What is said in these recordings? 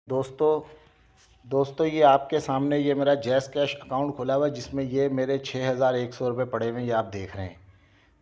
दोस्तों दोस्तों ये आपके सामने ये मेरा जैज़ कैश अकाउंट खुला हुआ है जिसमें ये मेरे 6100 रुपये पड़े हुए हैं, ये आप देख रहे हैं।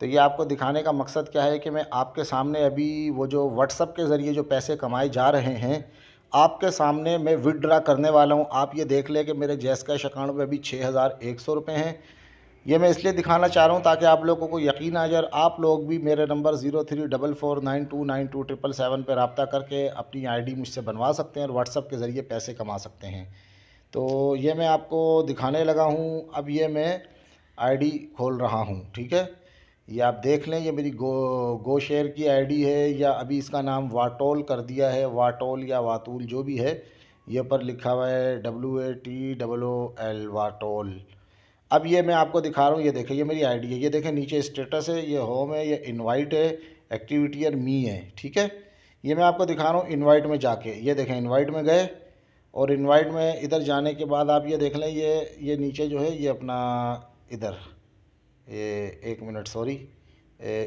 तो ये आपको दिखाने का मकसद क्या है कि मैं आपके सामने अभी वो जो व्हाट्सएप के ज़रिए जो पैसे कमाए जा रहे हैं, आपके सामने मैं विथड्रा करने वाला हूँ। आप ये देख लें कि मेरे जैज़ कैश अकाउंट में अभी 6100 रुपये हैं। ये मैं इसलिए दिखाना चाह रहा हूँ ताकि आप लोगों को यकीन आ जाए और आप लोग भी मेरे नंबर 0344929277 पर रब्ता करके अपनी आईडी मुझसे बनवा सकते हैं और व्हाट्सएप के ज़रिए पैसे कमा सकते हैं। तो ये मैं आपको दिखाने लगा हूँ। अब ये मैं आईडी खोल रहा हूँ, ठीक है। ये आप देख लें, ये मेरी गो शेयर की आईडी है, या अभी इसका नाम वाटोल कर दिया है, वाटोल या वातूल जो भी है। ये पर लिखा हुआ है WATOOL वाटोल। अब ये मैं आपको दिखा रहा हूँ, ये देखें ये मेरी आईडी है, ये देखें नीचे स्टेटस है, ये होम है, ये इनवाइट है, एक्टिविटी और मी है, ठीक है। ये मैं आपको दिखा रहा हूँ इनवाइट में जाके, ये देखें इनवाइट में गए और इनवाइट में इधर जाने के बाद आप ये देख लें, ये नीचे जो है ये अपना इधर ये एक मिनट सॉरी,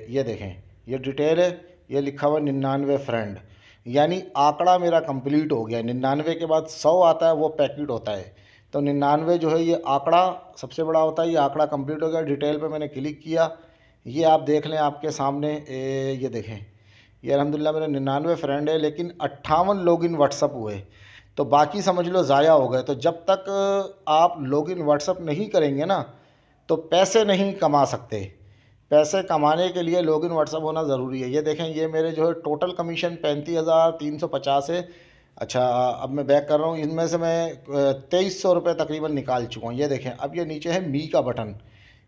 ये देखें ये डिटेल है, ये लिखा हुआ 99 फ्रेंड, यानी आंकड़ा मेरा कंप्लीट हो गया। 99 के बाद 100 आता है, वो पैकेट होता है। तो 99 जो है ये आंकड़ा सबसे बड़ा होता है, ये आंकड़ा कंप्लीट हो गया। डिटेल पे मैंने क्लिक किया, ये आप देख लें आपके सामने, ये देखें ये अल्हम्दुलिल्लाह मेरे 99 फ्रेंड है, लेकिन 58 लॉगिन व्हाट्सअप हुए, तो बाकी समझ लो ज़ाया हो गए। तो जब तक आप लॉगिन व्हाट्सअप नहीं करेंगे ना, तो पैसे नहीं कमा सकते। पैसे कमाने के लिए लॉगिन व्हाट्सअप होना ज़रूरी है। ये देखें ये मेरे जो है टोटल कमीशन 35,350 है। अच्छा, अब मैं बैक कर रहा हूँ, इनमें से मैं 2300 रुपये तकरीबन निकाल चुका हूँ। ये देखें अब ये नीचे है मी का बटन,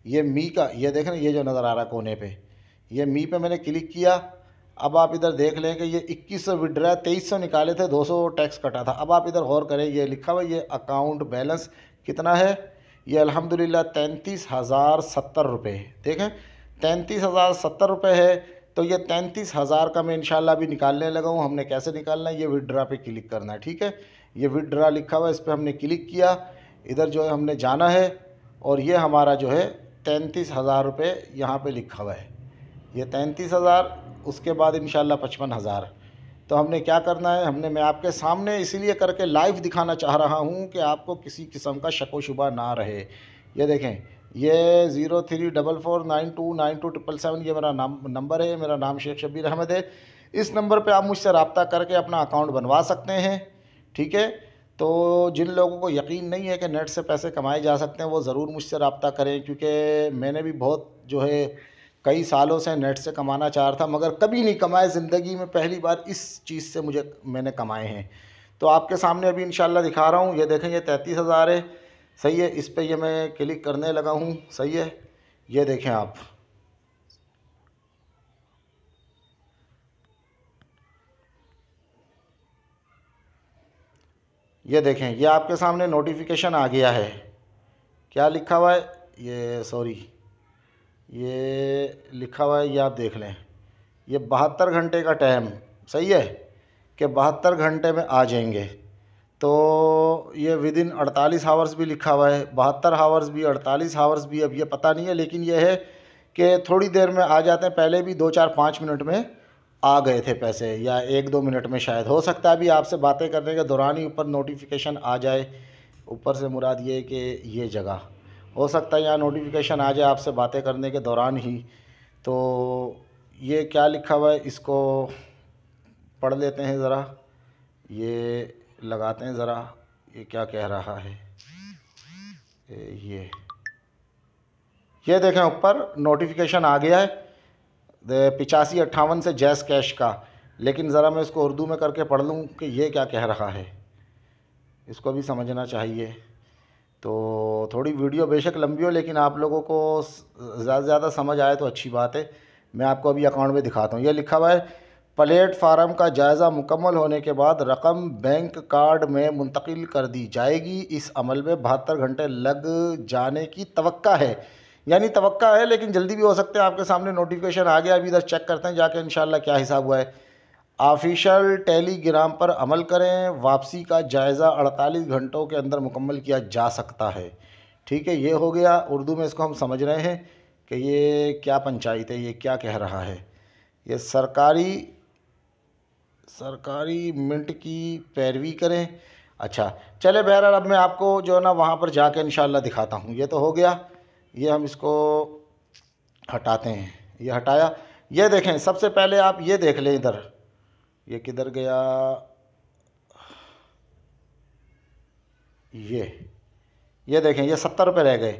ये मी का, ये देखें ये जो नज़र आ रहा है कोने पे, ये मी पे मैंने क्लिक किया। अब आप इधर देख लें कि ये 2100 विड्रा, 2300 निकाले थे, 200 टैक्स कटा था। अब आप इधर गौर करें, ये लिखा हुआ ये अकाउंट बैलेंस कितना है, ये अल्हम्दुलिल्लाह 33,070 रुपये। देखें 33,070 रुपये है। तो ये 33,000 का मैं इंशाल्लाह अभी निकालने लगा हूँ। हमने कैसे निकालना है, ये विड्रा पे क्लिक करना है, ठीक है। ये विड्रा लिखा हुआ है, इस पर हमने क्लिक किया, इधर जो है हमने जाना है और ये हमारा जो है 33,000 रुपये यहाँ पे लिखा हुआ है, ये 33,000, उसके बाद इंशाल्लाह 55,000। तो हमने क्या करना है, मैं आपके सामने इसीलिए करके लाइव दिखाना चाह रहा हूँ कि आपको किसी किस्म का शक व शुबा ना रहे। ये देखें ये 0344929277 ये मेरा नंबर है, मेरा नाम शेख शब्बीर अहमद है। इस नंबर पे आप मुझसे रब्ता करके अपना अकाउंट बनवा सकते हैं, ठीक है। तो जिन लोगों को यकीन नहीं है कि नेट से पैसे कमाए जा सकते हैं, वो ज़रूर मुझसे रब्ता करें, क्योंकि मैंने भी बहुत जो है कई सालों से नेट से कमाना चाह रहा था, मगर कभी नहीं कमाए। ज़िंदगी में पहली बार इस चीज़ से मैंने कमाए हैं। तो आपके सामने अभी इंशाल्लाह दिखा रहा हूँ। ये देखें ये 33,000 है, सही है। इस पर ये मैं क्लिक करने लगा हूँ, सही है। ये देखें आप, ये देखें ये आपके सामने नोटिफिकेशन आ गया है। क्या लिखा हुआ है, ये सॉरी, ये लिखा हुआ है, ये आप देख लें, ये 72 घंटे का टाइम, सही है, कि 72 घंटे में आ जाएंगे। तो ये विदिन 48 आवर्स भी लिखा हुआ है, 72 आवर्स भी, 48 आवर्स भी, अब ये पता नहीं है, लेकिन ये है कि थोड़ी देर में आ जाते हैं। पहले भी 2 4 5 मिनट में आ गए थे पैसे, या 1 2 मिनट में शायद, हो सकता है अभी आपसे बातें करने के दौरान ही ऊपर नोटिफिकेशन आ जाए। ऊपर से मुराद ये कि ये जगह हो सकता है यहाँ नोटिफिकेशन आ जाए आपसे बातें करने के दौरान ही। तो ये क्या लिखा हुआ है, इसको पढ़ लेते हैं ज़रा, ये लगाते हैं ज़रा, ये क्या कह रहा है। ये देखें ऊपर नोटिफिकेशन आ गया है 8558 से जैज़ कैश का, लेकिन ज़रा मैं इसको उर्दू में करके पढ़ लूँ कि ये क्या कह रहा है, इसको भी समझना चाहिए। तो थोड़ी वीडियो बेशक लंबी हो, लेकिन आप लोगों को ज़्यादा से ज़्यादा समझ आए तो अच्छी बात है। मैं आपको अभी अकाउंट में दिखाता हूँ। ये लिखा हुआ है प्लेटफार्म का जायज़ा मुकम्मल होने के बाद रकम बैंक कार्ड में मुंतकिल कर दी जाएगी। इस अमल में 72 घंटे लग जाने की तवक्का है, यानी तवक्का है, लेकिन जल्दी भी हो सकते हैं। आपके सामने नोटिफिकेशन आ गया, अभी इधर चेक करते हैं जाके इंशाल्लाह क्या हिसाब हुआ है। ऑफिशियल टेलीग्राम पर अमल करें, वापसी का जायज़ा 48 घंटों के अंदर मुकम्मल किया जा सकता है, ठीक है। ये हो गया, उर्दू में इसको हम समझ रहे हैं कि ये क्या पंचायत है, ये क्या कह रहा है। ये सरकारी सरकारी मिंट की पैरवी करें। अच्छा चले बहरहाल, अब मैं आपको जो है ना वहाँ पर जाके इंशाल्लाह दिखाता हूँ। ये तो हो गया, ये हम इसको हटाते हैं। ये हटाया, ये देखें सबसे पहले आप ये देख लें इधर, ये किधर गया, ये देखें ये 70 रुपये रह गए।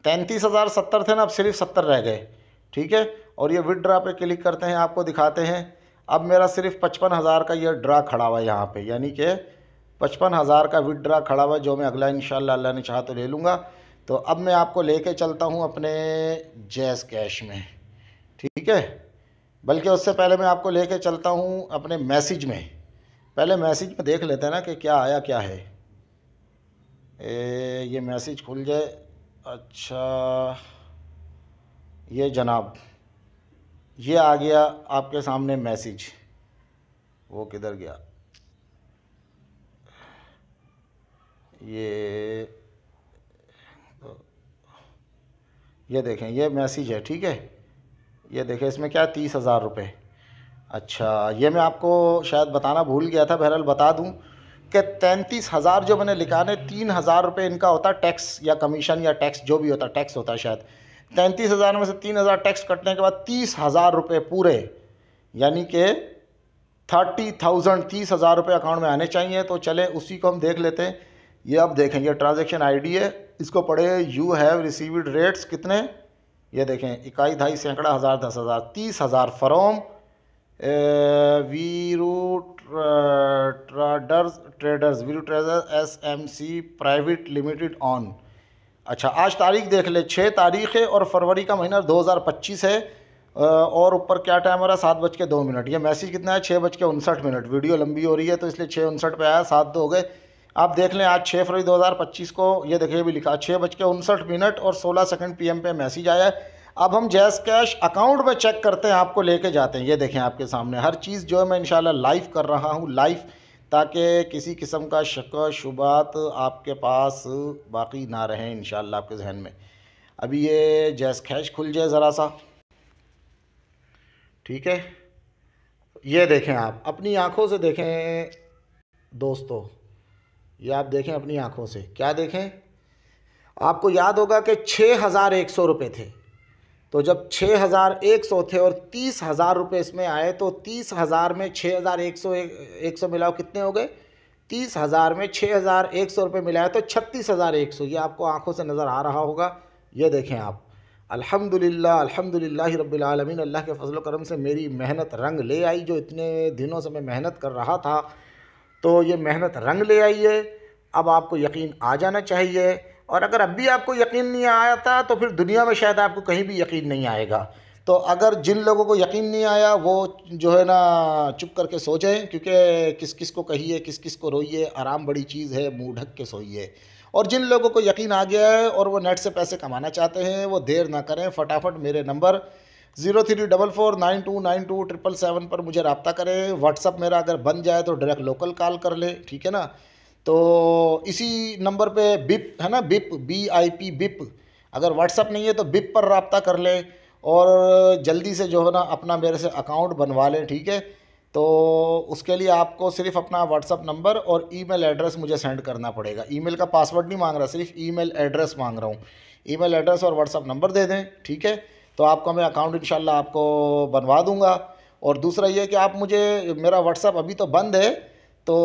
33,070 थे ना, अब सिर्फ 70 रह गए। ठीक है, और ये विड्रा पे क्लिक करते हैं, आपको दिखाते हैं। अब मेरा सिर्फ 55,000 का ये ड्रा खड़ा हुआ है यहाँ पे, यानी कि 55,000 का विड्रा खड़ा हुआ है, जो मैं अगला इंशाल्लाह अल्लाह ने चाहा तो ले लूँगा। तो अब मैं आपको लेके चलता हूँ अपने जैज़ कैश में। ठीक है, बल्कि उससे पहले मैं आपको लेके चलता हूँ अपने मैसेज में। पहले मैसेज में देख लेते हैं ना कि क्या आया क्या है। ये मैसेज खुल जाए। अच्छा ये जनाब, ये आ गया आपके सामने मैसेज। वो किधर गया, ये देखें ये मैसेज है। ठीक है, ये देखें इसमें क्या 30,000 रुपये। अच्छा ये मैं आपको शायद बताना भूल गया था, बहरहाल बता दूं कि 33,000 जो मैंने लिखा है, 3,000 रुपये इनका होता है टैक्स या कमीशन या टैक्स, जो भी होता है टैक्स होता है शायद। 33,000 में से 3,000 टैक्स कटने के बाद 30,000 रुपये पूरे, यानी कि 30,000 रुपये अकाउंट में आने चाहिए। तो चले उसी को हम देख लेते हैं। ये अब देखें, ये ट्रांजैक्शन आईडी है, इसको पढ़े यू हैव रिसीव्ड रेट्स कितने, ये देखें इकाई धाई सैकड़ा हज़ार 10,000 30,000 from Veeru traders SMC private limited on. अच्छा आज तारीख देख ले, 6 तारीख है और फरवरी का महीना 2025 है। और ऊपर क्या टाइम हो रहा है, 7:02। ये मैसेज कितना है, 6:59। वीडियो लंबी हो रही है तो इसलिए 6:59 पे आया, 7 2 हो गए। आप देख लें आज 6 फरवरी 2025 को, ये देखिए भी लिखा 6:59 और 16 सेकंड PM पे मैसेज आया है। अब हम जैज़ कैश अकाउंट में चेक करते हैं, आपको लेके जाते हैं। ये देखें आपके सामने हर चीज़ जो है मैं इंशाल्लाह लाइव कर रहा हूँ, लाइव, ताकि किसी किस्म का शक शुबात आपके पास बाकी ना रहे इंशाल्लाह आपके जहन में। अभी ये जैज़ कैश खुल जाए ज़रा सा। ठीक है, ये देखें आप अपनी आँखों से देखें दोस्तों, ये आप देखें अपनी आँखों से। क्या देखें, आपको याद होगा कि 6,100 रुपये थे। तो जब 6,100 थे और 30,000 रुपये इसमें आए, तो 30,000 में 6,100 मिलाओ कितने हो गए, 30,000 में 6,100 रुपये मिलाए तो 36,100। ये आपको आंखों से नज़र आ रहा होगा। ये देखें आप, अल्हम्दुलिल्लाह अल्हम्दुलिल्लाह रब्बिल आलमीन, अल्लाह के फजल करम से मेरी मेहनत रंग ले आई। जो इतने दिनों से मैं मेहनत कर रहा था, तो ये मेहनत रंग ले आई है। अब आपको यकीन आ जाना चाहिए, और अगर अब भी आपको यकीन नहीं आया था तो फिर दुनिया में शायद आपको कहीं भी यकीन नहीं आएगा। तो अगर जिन लोगों को यकीन नहीं आया वो जो है ना चुप करके सो जाएं, क्योंकि किस किस को कहिए किस किस को रोइए, आराम बड़ी चीज़ है, मुँह ढक के सोइए। और जिन लोगों को यकीन आ गया है और वो नेट से पैसे कमाना चाहते हैं, वो देर ना करें, फटाफट मेरे नंबर 0344929277 पर मुझे रब्ता करें। व्हाट्सअप मेरा अगर बन जाए तो डायरेक्ट लोकल कॉल कर ले, ठीक है ना। तो इसी नंबर पे बिप है ना, बिप BIP बिप, अगर व्हाट्सअप नहीं है तो बिप पर रब्ता कर लें और जल्दी से जो है ना अपना मेरे से अकाउंट बनवा लें, ठीक है। तो उसके लिए आपको सिर्फ अपना व्हाट्सअप नंबर और ईमेल एड्रेस मुझे सेंड करना पड़ेगा। ईमेल का पासवर्ड नहीं मांग रहा, सिर्फ ईमेल एड्रेस मांग रहा हूँ। ईमेल एड्रेस और व्हाट्सअप नंबर दे दें, ठीक है। तो आपका मैं अकाउंट इंशाल्लाह आपको बनवा दूँगा। और दूसरा ये कि आप मुझे, मेरा व्हाट्सअप अभी तो बंद है तो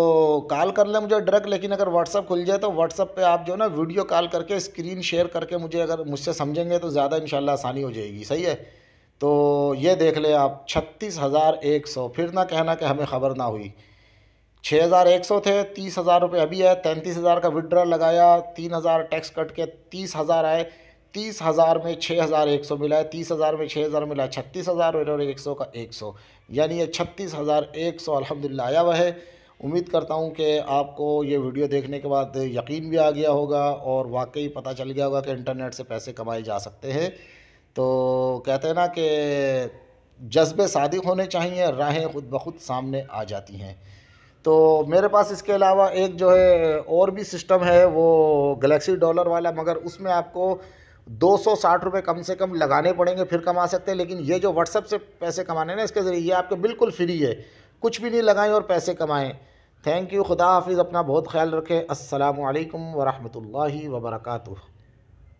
कॉल कर लें मुझे डायरेक्ट, लेकिन अगर व्हाट्सअप खुल जाए तो व्हाट्सअप पे आप जो है ना वीडियो कॉल करके स्क्रीन शेयर करके मुझे अगर मुझसे समझेंगे तो ज़्यादा इंशाल्लाह आसानी हो जाएगी, सही है। तो ये देख ले आप 36,100, फिर ना कहना कि हमें ख़बर ना हुई। 6,100 थे, 30,000 रुपये अभी है, 33,000 का विड्रॉ लगाया, 3,000 टैक्स कट के 30,000 आए। 30,000 में 6,100 मिला है, 30,000 में 6,000 मिला है, 36,000 और 100 का 100, यानी ये 36,100 अल्हम्दुलिल्लाह आया हुआ है। उम्मीद करता हूँ कि आपको ये वीडियो देखने के बाद यकीन भी आ गया होगा और वाकई पता चल गया होगा कि इंटरनेट से पैसे कमाए जा सकते हैं। तो कहते हैं ना कि जज्बे सादिक होने चाहिए, राहें खुद ब खुद सामने आ जाती हैं। तो मेरे पास इसके अलावा एक जो है और भी सिस्टम है, वो गैलेक्सी डॉलर वाला, मगर उसमें आपको 260 रुपये कम से कम लगाने पड़ेंगे, फिर कमा सकते हैं। लेकिन ये जो व्हाट्सएप से पैसे कमाने ना, इसके ज़रिए ये आपके बिल्कुल फ्री है, कुछ भी नहीं लगाएं और पैसे कमाएं। Thank you. खुदा हाफिज़। अपना बहुत ख्याल रखें। अस्सलामु अलैकुम वरहमतुल्लाहि वबरकातुहू।